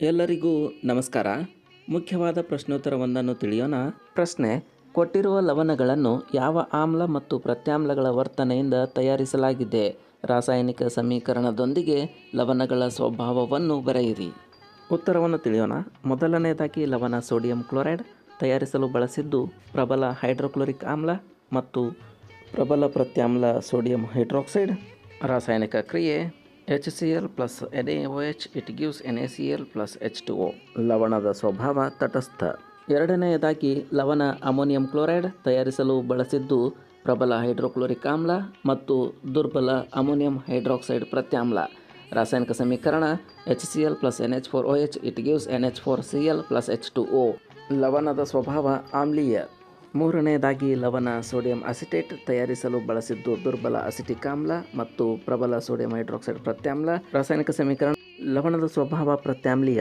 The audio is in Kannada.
ಎಲ್ಲರಿಗೂ ನಮಸ್ಕಾರ. ಮುಖ್ಯವಾದ ಪ್ರಶ್ನೋತ್ತರವೊಂದನ್ನು ತಿಳಿಯೋಣ. ಪ್ರಶ್ನೆ: ಕೊಟ್ಟಿರುವ ಲವಣಗಳನ್ನು ಯಾವ ಆಮ್ಲ ಮತ್ತು ಪ್ರತ್ಯಾಮ್ಲಗಳ ವರ್ತನೆಯಿಂದ ತಯಾರಿಸಲಾಗಿದೆ? ರಾಸಾಯನಿಕ ಸಮೀಕರಣದೊಂದಿಗೆ ಲವಣಗಳ ಸ್ವಭಾವವನ್ನು ಬರೆಯಿರಿ. ಉತ್ತರವನ್ನು ತಿಳಿಯೋಣ. ಮೊದಲನೆಯದಾಗಿ ಲವಣ ಸೋಡಿಯಂ ಕ್ಲೋರೈಡ್ ತಯಾರಿಸಲು ಬಳಸಿದ್ದು ಪ್ರಬಲ ಹೈಡ್ರೋಕ್ಲೋರಿಕ್ ಆಮ್ಲ ಮತ್ತು ಪ್ರಬಲ ಪ್ರತ್ಯಾಮ್ಲ ಸೋಡಿಯಂ ಹೈಡ್ರಾಕ್ಸೈಡ್. ರಾಸಾಯನಿಕ ಕ್ರಿಯೆ HCl plus NaOH, it gives NaCl plus H2O. ಲವಣದ ಸ್ವಭಾವ ತಟಸ್ಥ. ಎರಡನೆಯದಾಗಿ ಲವಣ ಅಮೋನಿಯಂ ಕ್ಲೋರೈಡ್ ತಯಾರಿಸಲು ಬಳಸಿದ್ದು ಪ್ರಬಲ ಹೈಡ್ರೋಕ್ಲೋರಿಕ್ ಆಮ್ಲ ಮತ್ತು ದುರ್ಬಲ ಅಮೋನಿಯಂ ಹೈಡ್ರಾಕ್ಸೈಡ್ ಪ್ರತ್ಯಾಮ್ಲ. ರಾಸಾಯನಿಕ ಸಮೀಕರಣ HCl plus NH4OH, it gives NH4Cl plus H2O. ಲವಣದ ಸ್ವಭಾವ ಆಮ್ಲೀಯ. ಮೂರನೆಯದಾಗಿ ಲವಣ ಸೋಡಿಯಂ ಅಸಿಟೇಟ್ ತಯಾರಿಸಲು ಬಳಸಿದ್ದು ದುರ್ಬಲ ಅಸಿಟಿಕ್ ಆಮ್ಲ ಮತ್ತು ಪ್ರಬಲ ಸೋಡಿಯಂ ಹೈಡ್ರಾಕ್ಸೈಡ್ ಪ್ರತ್ಯಾಮ್ಲ. ರಾಸಾಯನಿಕ ಸಮೀಕರಣ ಲವಣದ ಸ್ವಭಾವ ಪ್ರತ್ಯಾಮ್ಲೀಯ.